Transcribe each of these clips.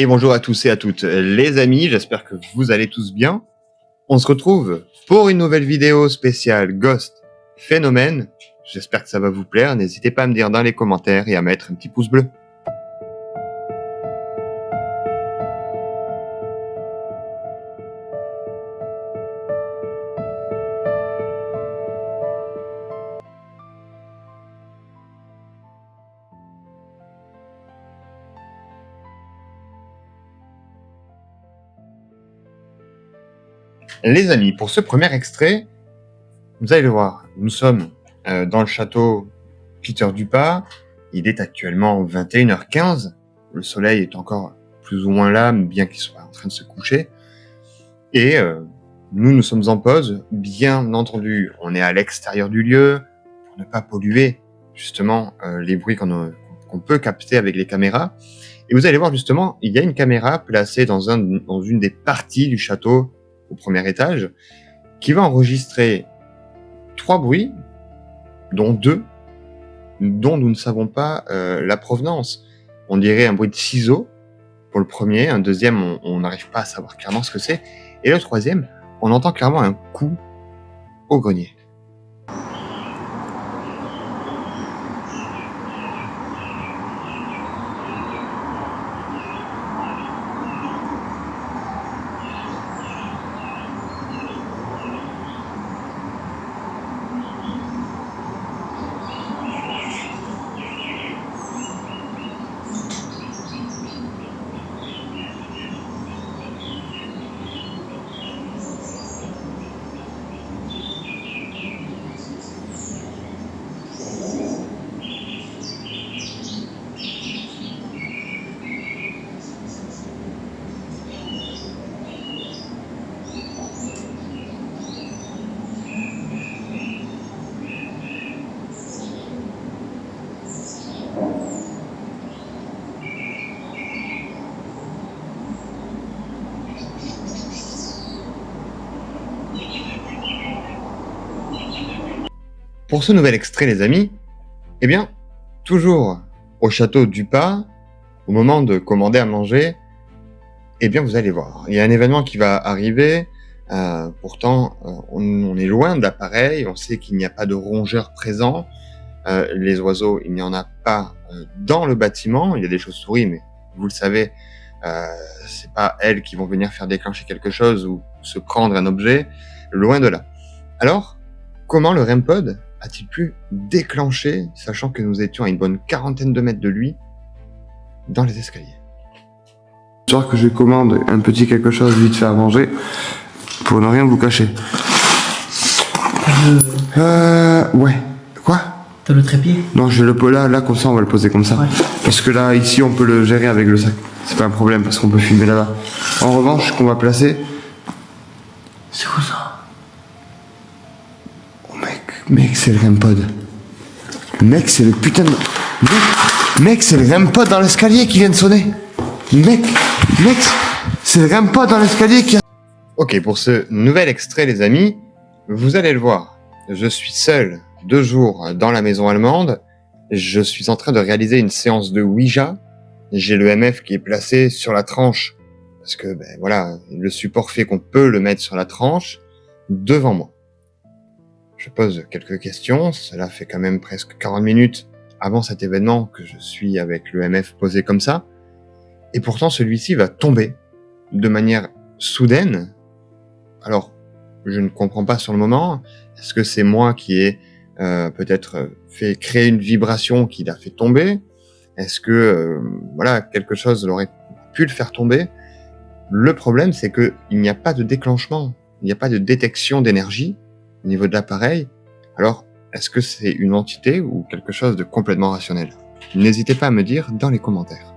Et bonjour à tous et à toutes les amis, j'espère que vous allez tous bien. On se retrouve pour une nouvelle vidéo spéciale Ghost Phénomène. J'espère que ça va vous plaire, n'hésitez pas à me dire dans les commentaires et à mettre un petit pouce bleu. Les amis, pour ce premier extrait, vous allez le voir, nous sommes dans le château Peter Dupas. Il est actuellement 21h15. Le soleil est encore plus ou moins là, bien qu'il soit en train de se coucher. Et nous sommes en pause. Bien entendu, on est à l'extérieur du lieu pour ne pas polluer justement les bruits qu'on peut capter avec les caméras. Et vous allez voir justement, il y a une caméra placée dans une des parties du château au premier étage qui va enregistrer 3 bruits, dont 2 dont nous ne savons pas la provenance. On dirait un bruit de ciseaux pour le premier, un deuxième on n'arrive pas à savoir clairement ce que c'est, et le troisième on entend clairement un coup au grenier. Pour ce nouvel extrait les amis, eh bien, toujours au château Dupas, au moment de commander à manger, eh bien vous allez voir, il y a un événement qui va arriver, pourtant on est loin de l'appareil, on sait qu'il n'y a pas de rongeurs présents, les oiseaux, il n'y en a pas dans le bâtiment, il y a des chauves-souris, mais vous le savez, c'est pas elles qui vont venir faire déclencher quelque chose ou se prendre un objet, loin de là. Alors, comment le REM pod a-t-il pu déclencher, sachant que nous étions à une bonne quarantaine de mètres de lui, dans les escaliers? Histoire que je commande un petit quelque chose vite fait à manger, pour ne rien vous cacher. Ouais. Quoi? T'as le trépied? Non, je le peux là, comme ça, on va le poser comme ça. Ouais. Parce que là, ici, on peut le gérer avec le sac. C'est pas un problème, parce qu'on peut filmer là-bas. En revanche, ce qu'on va placer... C'est quoi ça? Oh mec, c'est le REM pod. Mec, c'est le putain de... Mec, c'est le REM pod dans l'escalier qui vient de sonner. Mec, c'est le REM pod dans l'escalier qui a... Ok, pour ce nouvel extrait les amis, vous allez le voir. Je suis seul 2 jours dans la maison allemande. Je suis en train de réaliser une séance de Ouija. J'ai le MF qui est placé sur la tranche. Parce que, voilà, le support fait qu'on peut le mettre sur la tranche devant moi. Je pose quelques questions. Cela fait quand même presque 40 minutes avant cet événement que je suis avec le MF posé comme ça. Et pourtant, celui-ci va tomber de manière soudaine. Alors, je ne comprends pas sur le moment. Est-ce que c'est moi qui ai peut-être fait créer une vibration qui l'a fait tomber? Est-ce que voilà, quelque chose aurait pu le faire tomber? Le problème, c'est que il n'y a pas de déclenchement, il n'y a pas de détection d'énergie au niveau de l'appareil. Alors, est-ce que c'est une entité ou quelque chose de complètement rationnel? N'hésitez pas à me dire dans les commentaires.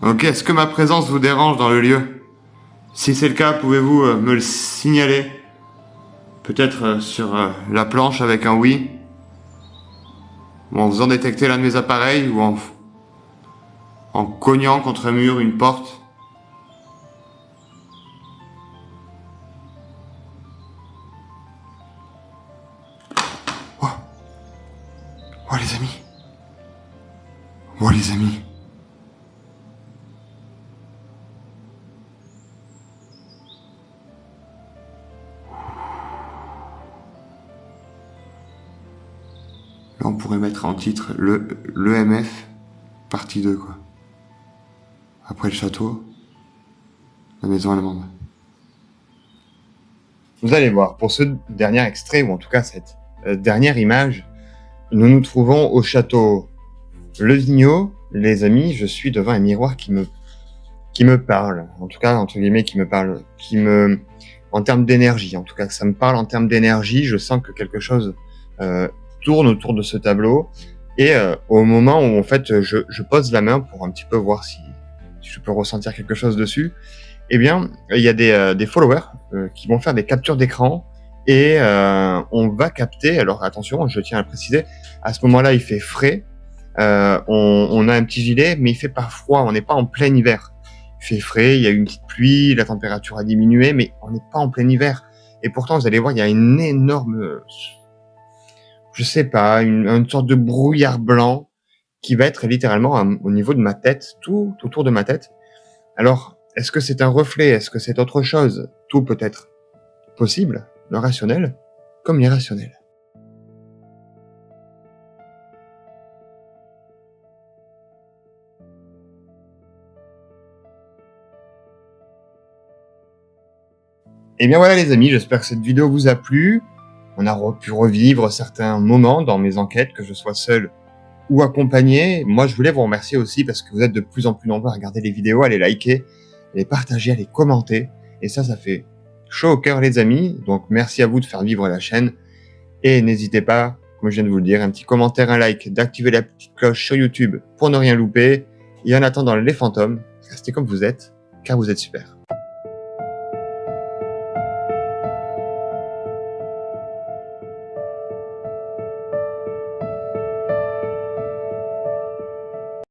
Ok, est-ce que ma présence vous dérange dans le lieu? Si c'est le cas, pouvez-vous me le signaler? Peut-être sur la planche avec un oui? Ou en faisant détecter l'un de mes appareils, ou en cognant contre un mur, une porte? Oh les amis, Oh les amis. Là, on pourrait mettre en titre l'EMF, partie 2, quoi. Après le château, la maison allemande. Vous allez voir, pour ce dernier extrait, ou en tout cas cette dernière image, nous nous trouvons au château Le Vigneault. Les amis, je suis devant un miroir qui me parle, en tout cas, entre guillemets, en termes d'énergie, en tout cas, ça me parle en termes d'énergie, je sens que quelque chose tourne autour de ce tableau, et au moment où, en fait, je pose la main pour un petit peu voir si je peux ressentir quelque chose dessus, eh bien, il y a des followers qui vont faire des captures d'écran, et on va capter, alors attention, je tiens à le préciser, à ce moment-là, il fait frais, on a un petit gilet, mais il fait pas froid, on n'est pas en plein hiver. Il fait frais, il y a une petite pluie, la température a diminué, mais on n'est pas en plein hiver. Et pourtant, vous allez voir, il y a une énorme, je sais pas, une sorte de brouillard blanc qui va être littéralement au niveau de ma tête, tout autour de ma tête. Alors, est-ce que c'est un reflet? Est-ce que c'est autre chose? Tout peut être possible, le rationnel comme l'irrationnel. Et bien voilà les amis, j'espère que cette vidéo vous a plu. On a pu revivre certains moments dans mes enquêtes, que je sois seul ou accompagné. Moi, je voulais vous remercier aussi parce que vous êtes de plus en plus nombreux à regarder les vidéos, à les liker, à les partager, à les commenter. Et ça fait chaud au cœur les amis. Donc merci à vous de faire vivre la chaîne. Et n'hésitez pas, comme je viens de vous le dire, un petit commentaire, un like, d'activer la petite cloche sur YouTube pour ne rien louper. Et en attendant les fantômes, restez comme vous êtes, car vous êtes super.